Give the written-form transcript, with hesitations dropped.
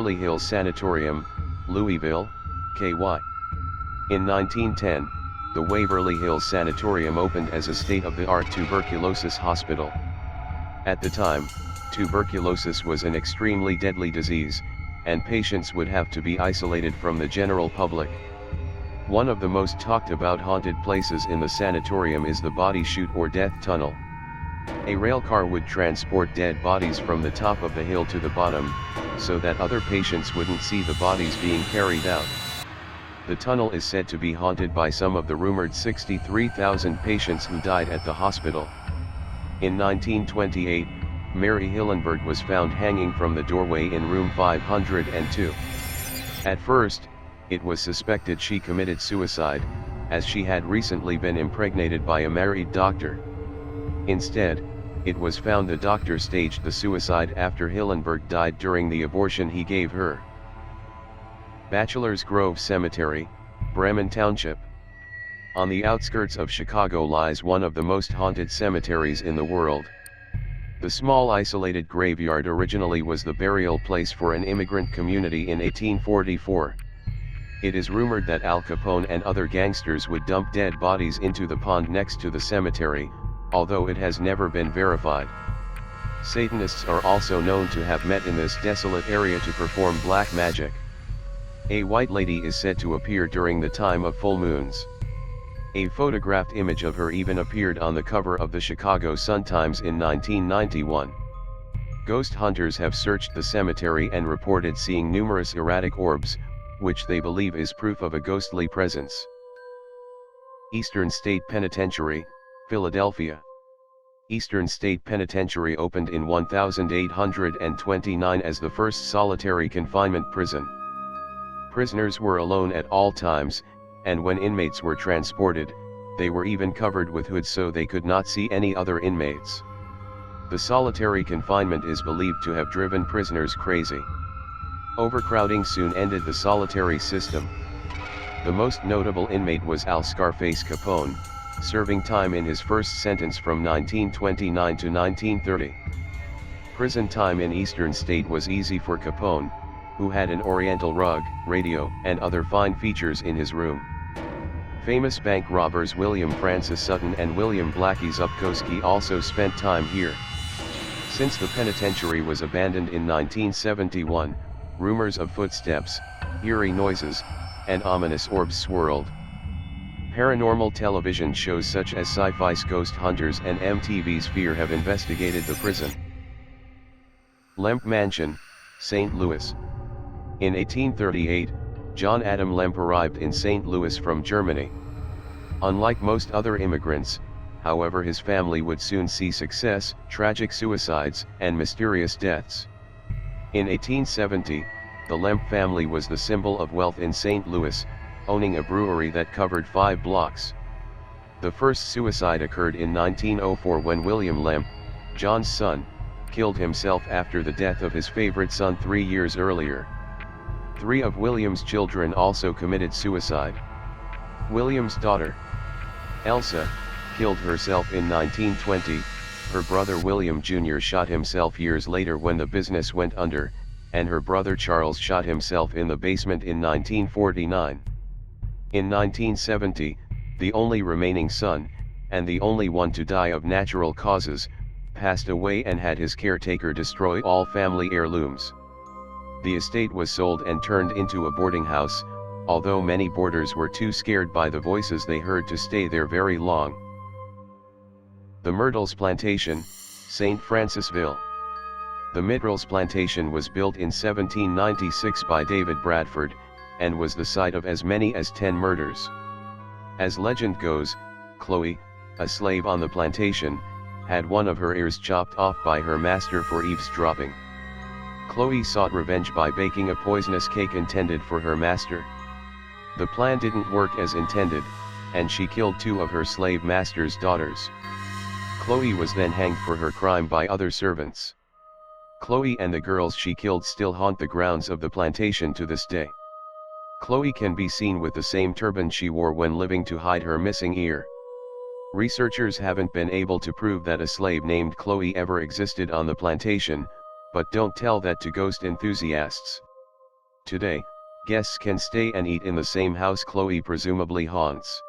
Waverly Hills Sanatorium, Louisville, KY. In 1910, the Waverly Hills Sanatorium opened as a state-of-the-art tuberculosis hospital. At the time, tuberculosis was an extremely deadly disease, and patients would have to be isolated from the general public. One of the most talked about haunted places in the sanatorium is the body chute or death tunnel. A railcar would transport dead bodies from the top of the hill to the bottom, so that other patients wouldn't see the bodies being carried out. The tunnel is said to be haunted by some of the rumored 63,000 patients who died at the hospital. In 1928, Mary Hillenberg was found hanging from the doorway in room 502. At first, it was suspected she committed suicide, as she had recently been impregnated by a married doctor. Instead, it was found the doctor staged the suicide after Hillenberg died during the abortion he gave her. Bachelor's Grove Cemetery, Bremen Township. On the outskirts of Chicago lies one of the most haunted cemeteries in the world. The small isolated graveyard originally was the burial place for an immigrant community in 1844. It is rumored that Al Capone and other gangsters would dump dead bodies into the pond next to the cemetery, although it has never been verified. Satanists are also known to have met in this desolate area to perform black magic. A white lady is said to appear during the time of full moons. A photographed image of her even appeared on the cover of the Chicago Sun-Times in 1991. Ghost hunters have searched the cemetery and reported seeing numerous erratic orbs, which they believe is proof of a ghostly presence. Eastern State Penitentiary, Philadelphia. Eastern State Penitentiary opened in 1829 as the first solitary confinement prison. Prisoners were alone at all times, and when inmates were transported, they were even covered with hoods so they could not see any other inmates. The solitary confinement is believed to have driven prisoners crazy. Overcrowding soon ended the solitary system. The most notable inmate was Al Scarface Capone, serving time in his first sentence from 1929 to 1930. Prison time in Eastern State was easy for Capone, who had an oriental rug, radio, and other fine features in his room. Famous bank robbers William Francis Sutton and William Blackie Zupkowski also spent time here. Since the penitentiary was abandoned in 1971, rumors of footsteps, eerie noises, and ominous orbs swirled. Paranormal television shows such as Sci-Fi's Ghost Hunters and MTV's Fear have investigated the prison. Lemp Mansion, St. Louis. In 1838, John Adam Lemp arrived in St. Louis from Germany. Unlike most other immigrants, however, his family would soon see success, tragic suicides, and mysterious deaths. In 1870, the Lemp family was the symbol of wealth in St. Louis, owning a brewery that covered 5 blocks. The first suicide occurred in 1904 when William Lemp, John's son, killed himself after the death of his favorite son 3 years earlier. 3 of William's children also committed suicide. William's daughter, Elsa, killed herself in 1920, her brother William Jr. shot himself years later when the business went under, and her brother Charles shot himself in the basement in 1949. In 1970, the only remaining son, and the only one to die of natural causes, passed away and had his caretaker destroy all family heirlooms. The estate was sold and turned into a boarding house, although many boarders were too scared by the voices they heard to stay there very long. The Myrtles Plantation, St. Francisville. The Myrtles Plantation was built in 1796 by David Bradford, and was the site of as many as 10 murders. As legend goes, Chloe, a slave on the plantation, had one of her ears chopped off by her master for eavesdropping. Chloe sought revenge by baking a poisonous cake intended for her master. The plan didn't work as intended, and she killed 2 of her slave master's daughters. Chloe was then hanged for her crime by other servants. Chloe and the girls she killed still haunt the grounds of the plantation to this day. Chloe can be seen with the same turban she wore when living to hide her missing ear. Researchers haven't been able to prove that a slave named Chloe ever existed on the plantation, but don't tell that to ghost enthusiasts. Today, guests can stay and eat in the same house Chloe presumably haunts.